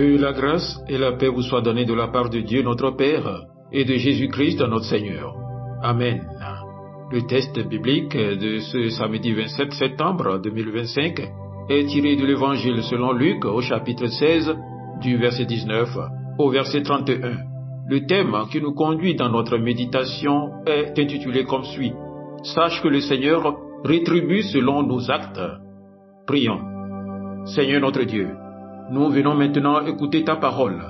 Que la grâce et la paix vous soient données de la part de Dieu notre Père et de Jésus-Christ notre Seigneur. Amen. Le texte biblique de ce samedi 27 septembre 2025 est tiré de l'Évangile selon Luc au chapitre 16 du verset 19 au verset 31. Le thème qui nous conduit dans notre méditation est intitulé comme suit. Sache que le Seigneur rétribue selon nos actes. Prions. Seigneur notre Dieu, nous venons maintenant écouter ta parole.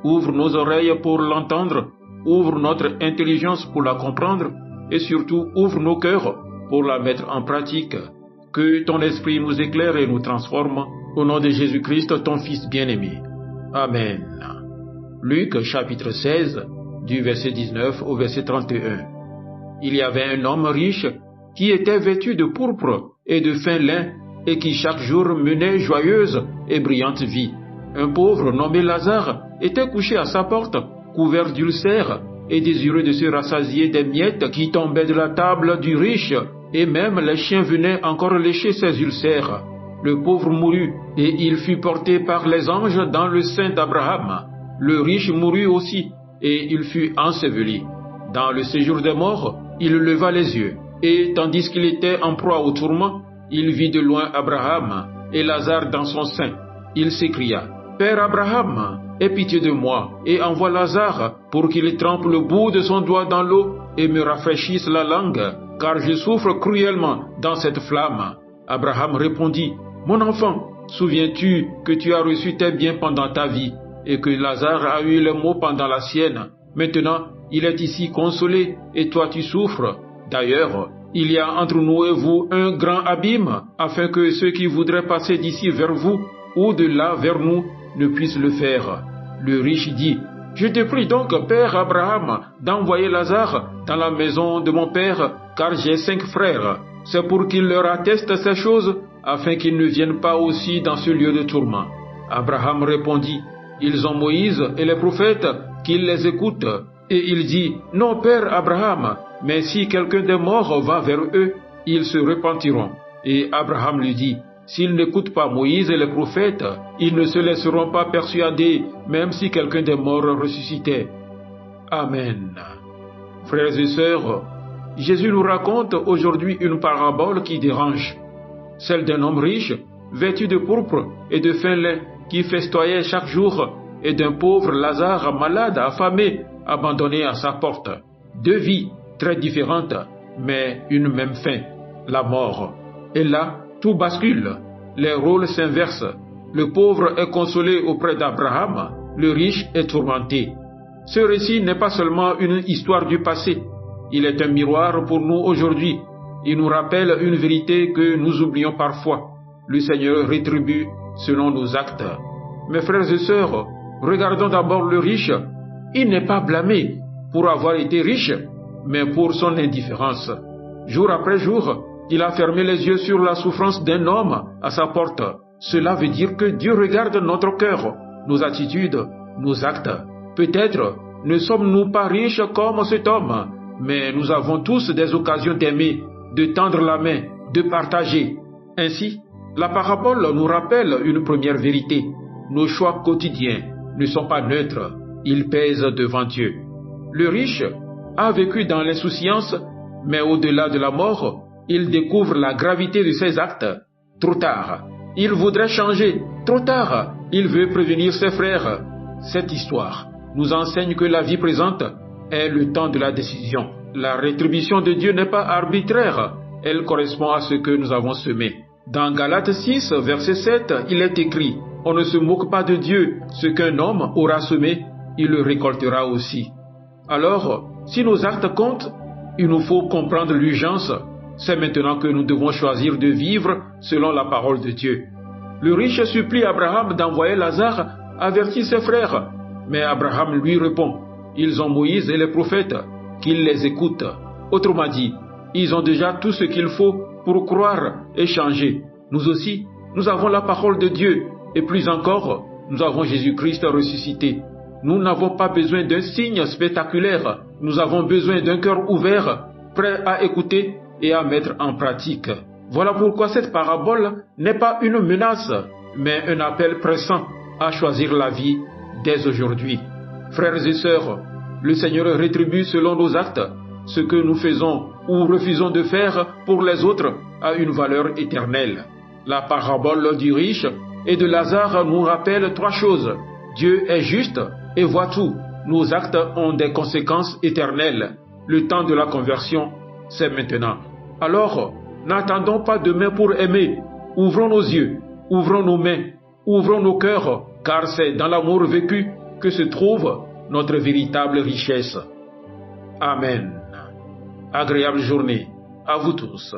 Ouvre nos oreilles pour l'entendre, ouvre notre intelligence pour la comprendre et surtout ouvre nos cœurs pour la mettre en pratique. Que ton esprit nous éclaire et nous transforme au nom de Jésus-Christ, ton Fils bien-aimé. Amen. Luc chapitre 16 du verset 19 au verset 31. Il y avait un homme riche qui était vêtu de pourpre et de fin lin et qui chaque jour menait joyeuse et brillante vie. Un pauvre nommé Lazare était couché à sa porte, couvert d'ulcères et désireux de se rassasier des miettes qui tombaient de la table du riche, et même les chiens venaient encore lécher ses ulcères. Le pauvre mourut, et il fut porté par les anges dans le sein d'Abraham. Le riche mourut aussi, et il fut enseveli. Dans le séjour des morts, il leva les yeux, et tandis qu'il était en proie au tourment, il vit de loin Abraham et Lazare dans son sein. Il s'écria, « Père Abraham, aie pitié de moi, et envoie Lazare pour qu'il trempe le bout de son doigt dans l'eau et me rafraîchisse la langue, car je souffre cruellement dans cette flamme. » Abraham répondit, « Mon enfant, souviens-tu que tu as reçu tes biens pendant ta vie, et que Lazare a eu les maux pendant la sienne. Maintenant, il est ici consolé, et toi tu souffres. D'ailleurs, il y a entre nous et vous un grand abîme, afin que ceux qui voudraient passer d'ici vers vous, ou de là vers nous, ne puissent le faire. » Le riche dit, « Je te prie donc, Père Abraham, d'envoyer Lazare dans la maison de mon père, car j'ai 5 frères. C'est pour qu'il leur atteste ces choses, afin qu'ils ne viennent pas aussi dans ce lieu de tourment. » Abraham répondit, « Ils ont Moïse et les prophètes, qu'ils les écoutent. » Et il dit, « Non, Père Abraham, mais si quelqu'un des morts va vers eux, ils se repentiront. » Et Abraham lui dit, « S'ils n'écoutent pas Moïse et les prophètes, ils ne se laisseront pas persuader, même si quelqu'un des morts ressuscitait. » Amen. Frères et sœurs, Jésus nous raconte aujourd'hui une parabole qui dérange. Celle d'un homme riche, vêtu de pourpre et de fin lin, qui festoyait chaque jour, et d'un pauvre Lazare malade, affamé, abandonné à sa porte. 2 vies très différentes, mais une même fin, la mort. Et là, tout bascule, les rôles s'inversent. Le pauvre est consolé auprès d'Abraham, le riche est tourmenté. Ce récit n'est pas seulement une histoire du passé, il est un miroir pour nous aujourd'hui. Il nous rappelle une vérité que nous oublions parfois. Le Seigneur rétribue selon nos actes. Mes frères et sœurs, regardons d'abord le riche. Il n'est pas blâmé pour avoir été riche, mais pour son indifférence. Jour après jour, il a fermé les yeux sur la souffrance d'un homme à sa porte. Cela veut dire que Dieu regarde notre cœur, nos attitudes, nos actes. Peut-être ne sommes-nous pas riches comme cet homme, mais nous avons tous des occasions d'aimer, de tendre la main, de partager. Ainsi, la parabole nous rappelle une première vérité. Nos choix quotidiens ne sont pas neutres, ils pèsent devant Dieu. Le riche a vécu dans l'insouciance, mais au-delà de la mort, il découvre la gravité de ses actes. Trop tard, il voudrait changer. Trop tard, il veut prévenir ses frères. Cette histoire nous enseigne que la vie présente est le temps de la décision. La rétribution de Dieu n'est pas arbitraire, elle correspond à ce que nous avons semé. Dans Galates 6, verset 7, il est écrit, « On ne se moque pas de Dieu, ce qu'un homme aura semé, il le récoltera aussi. » Alors, si nos actes comptent, il nous faut comprendre l'urgence. C'est maintenant que nous devons choisir de vivre selon la parole de Dieu. Le riche supplie Abraham d'envoyer Lazare avertir ses frères. Mais Abraham lui répond, « Ils ont Moïse et les prophètes, qu'ils les écoutent. » Autrement dit, ils ont déjà tout ce qu'il faut pour croire et changer. Nous aussi, nous avons la parole de Dieu, et plus encore, nous avons Jésus-Christ ressuscité. Nous n'avons pas besoin d'un signe spectaculaire, nous avons besoin d'un cœur ouvert, prêt à écouter et à mettre en pratique. Voilà pourquoi cette parabole n'est pas une menace, mais un appel pressant. à choisir la vie dès aujourd'hui. Frères et sœurs, le Seigneur rétribue selon nos actes. Ce que nous faisons ou refusons de faire pour les autres a une valeur éternelle. La parabole du riche et de Lazare nous rappelle 3 choses. Dieu est juste et voit tout. Nos actes ont des conséquences éternelles. Le temps de la conversion, c'est maintenant. Alors, n'attendons pas demain pour aimer. Ouvrons nos yeux, ouvrons nos mains, ouvrons nos cœurs, car c'est dans l'amour vécu que se trouve notre véritable richesse. Amen. Agréable journée à vous tous.